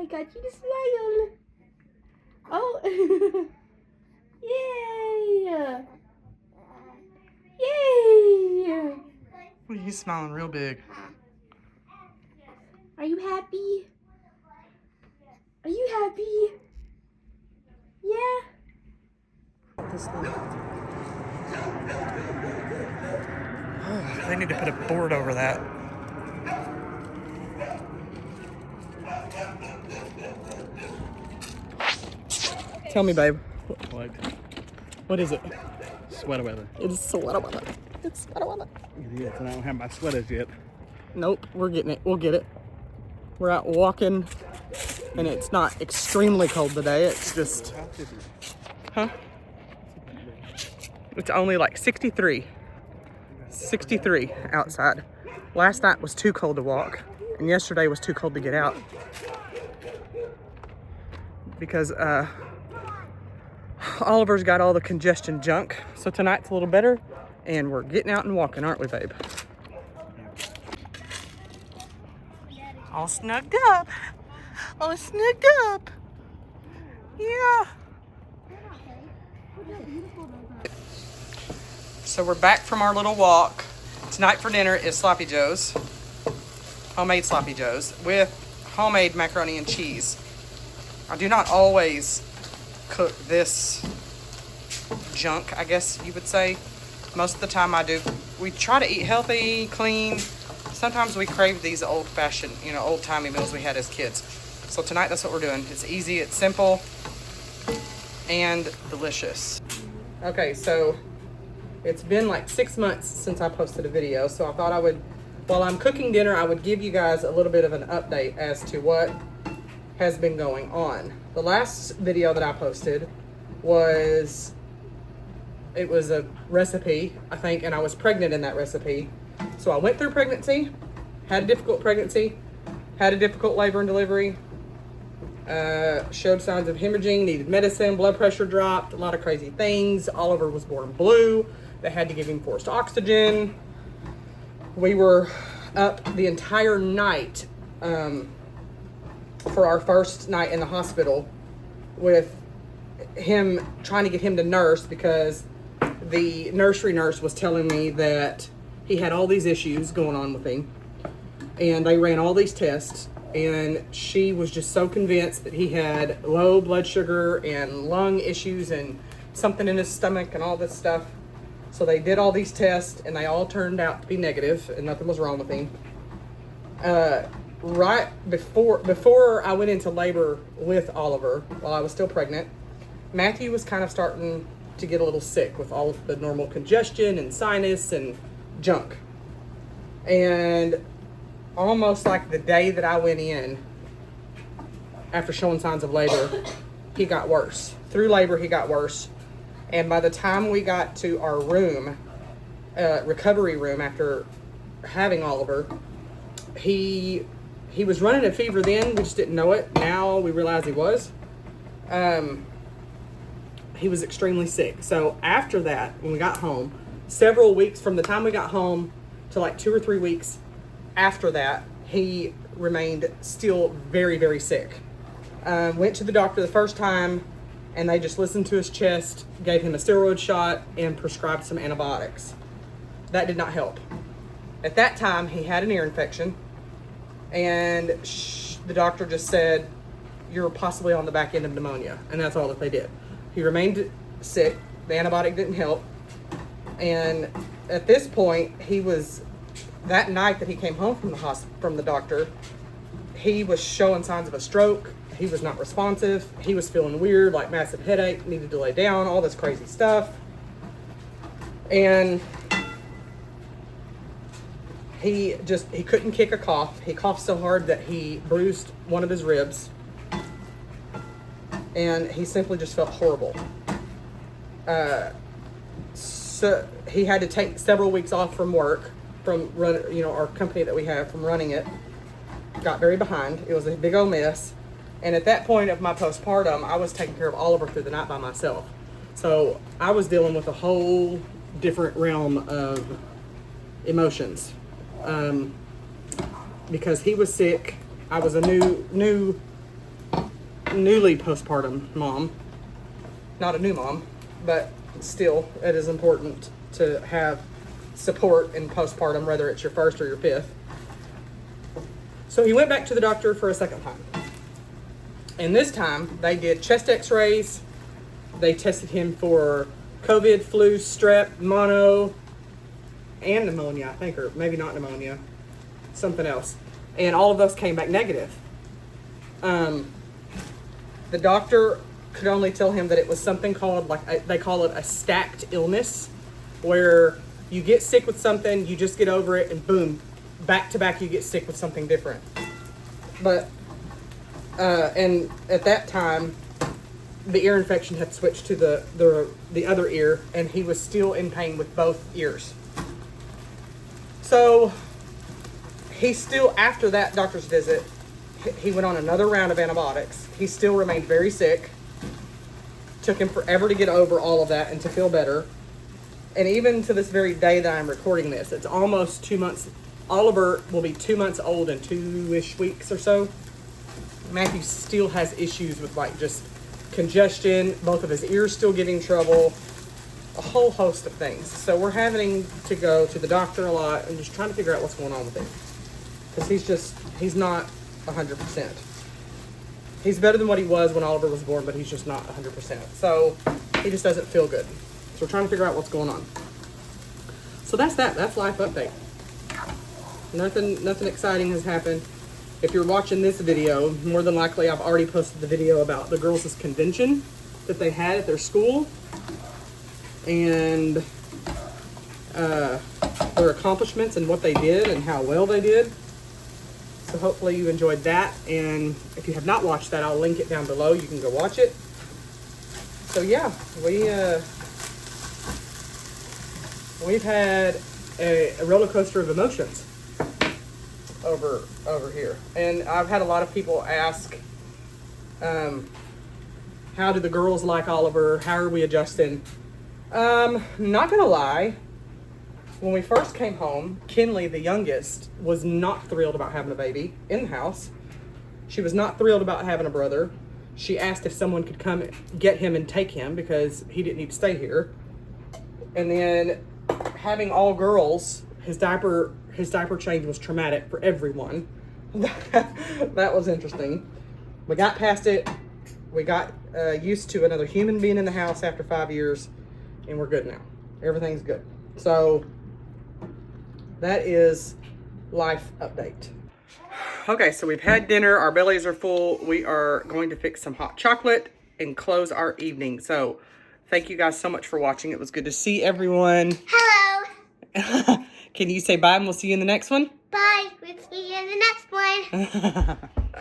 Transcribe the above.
got you to smile. Oh. Yay. Yay. He's smiling real big. Are you happy? Are you happy? Yeah. This thing. Oh, they need to put a board over that. Tell me, babe. What? What is it? Sweater weather. It's sweater weather. It's sweater weather. It is, and I don't have my sweaters yet. Nope, we're getting it. We'll get it. We're out walking, and it's not extremely cold today. It's just, huh? It's only like 63. 63 outside. Last night was too cold to walk, and yesterday was too cold to get out. Because Oliver's got all the congestion junk. So tonight's a little better, and we're getting out and walking, aren't we, babe? All snugged up. All snugged up. Yeah. So we're back from our little walk. Tonight for dinner is Sloppy Joe's. Homemade Sloppy Joe's with homemade macaroni and cheese. I do not always cook this junk, I guess you would say. Most of the time I do. We try to eat healthy, clean. Sometimes we crave these old-fashioned, old-timey meals we had as kids. So tonight, that's what we're doing. It's easy, it's simple, and delicious. Okay, so it's been like 6 months since I posted a video, so I thought I would, while I'm cooking dinner, I would give you guys a little bit of an update as to what has been going on. The last video that I posted was, it was a recipe, I think, and I was pregnant in that recipe. So I went through pregnancy, had a difficult pregnancy, had a difficult labor and delivery, showed signs of hemorrhaging, needed medicine, blood pressure dropped, a lot of crazy things. Oliver was born blue. They had to give him forced oxygen. We were up the entire night for our first night in the hospital with him, trying to get him to nurse, because the nursery nurse was telling me that he had all these issues going on with him, and they ran all these tests, and she was just so convinced that he had low blood sugar and lung issues and something in his stomach and all this stuff. So they did all these tests, and they all turned out to be negative, and nothing was wrong with him. Right before I went into labor with Oliver, while I was still pregnant, Matthew was kind of starting to get a little sick with all of the normal congestion and sinus and junk. And almost like the day that I went in, after showing signs of labor, he got worse. Through labor, he got worse. And by the time we got to our room, recovery room, after having Oliver, he was running a fever then. We just didn't know it. Now we realize he was. He was extremely sick. So after that, when we got home, several weeks from the time we got home to like 2 or 3 weeks after that, he remained still very, very sick. Went to the doctor the first time, and they just listened to his chest, gave him a steroid shot, and prescribed some antibiotics. That did not help. At that time, he had an ear infection, and the doctor just said, "You're possibly on the back end of pneumonia," and that's all that they did. He remained sick. The antibiotic didn't help. And at this point, that night that he came home from the doctor, he was showing signs of a stroke. He was not responsive. He was feeling weird, like massive headache, needed to lay down, all this crazy stuff. And he couldn't kick a cough. He coughed so hard that he bruised one of his ribs. And he simply just felt horrible. So he had to take several weeks off from work, from our company that we have, from running it. Got very behind. It was a big old mess. And at that point of my postpartum, I was taking care of Oliver through the night by myself. So I was dealing with a whole different realm of emotions. Because he was sick. I was a new newly postpartum mom. Not a new mom, but still, it is important to have support in postpartum, whether it's your first or your fifth. So he went back to the doctor for a second time. And this time, they did chest x-rays. They tested him for COVID, flu, strep, mono, and pneumonia, I think, or maybe not pneumonia, something else. And all of those came back negative. The doctor could only tell him that it was something called, they call it a stacked illness, where you get sick with something, you just get over it, and boom, back to back you get sick with something different. But, and at that time, the ear infection had switched to the other ear, and he was still in pain with both ears. So, he still, after that doctor's visit, he went on another round of antibiotics. He still remained very sick. Took him forever to get over all of that and to feel better. And even to this very day that I'm recording this, it's almost 2 months. Oliver will be 2 months old in 2-ish weeks or so. Matthew still has issues with like just congestion, both of his ears still giving trouble, a whole host of things. So we're having to go to the doctor a lot and just trying to figure out what's going on with him. Because he's not 100%. He's better than what he was when Oliver was born, but he's just not 100%. So he just doesn't feel good. So we're trying to figure out what's going on. So that's that. That's life update. Nothing exciting has happened. If you're watching this video, more than likely I've already posted the video about the girls' convention that they had at their school. And their accomplishments and what they did and how well they did. So hopefully you enjoyed that. And if you have not watched that, I'll link it down below. You can go watch it. So yeah, we've had a roller coaster of emotions over here. And I've had a lot of people ask, how do the girls like Oliver? How are we adjusting? Not gonna lie, when we first came home, Kinley, the youngest, was not thrilled about having a baby in the house. She was not thrilled about having a brother. She asked if someone could come get him and take him because he didn't need to stay here. And then having all girls, his diaper change was traumatic for everyone. That was interesting. We got past it. We got used to another human being in the house after 5 years, and we're good now. Everything's good. So that is life update. Okay, so we've had dinner. Our bellies are full. We are going to fix some hot chocolate and close our evening. So thank you guys so much for watching. It was good to see everyone. Hello. Can you say bye and we'll see you in the next one? Bye. We'll see you in the next one.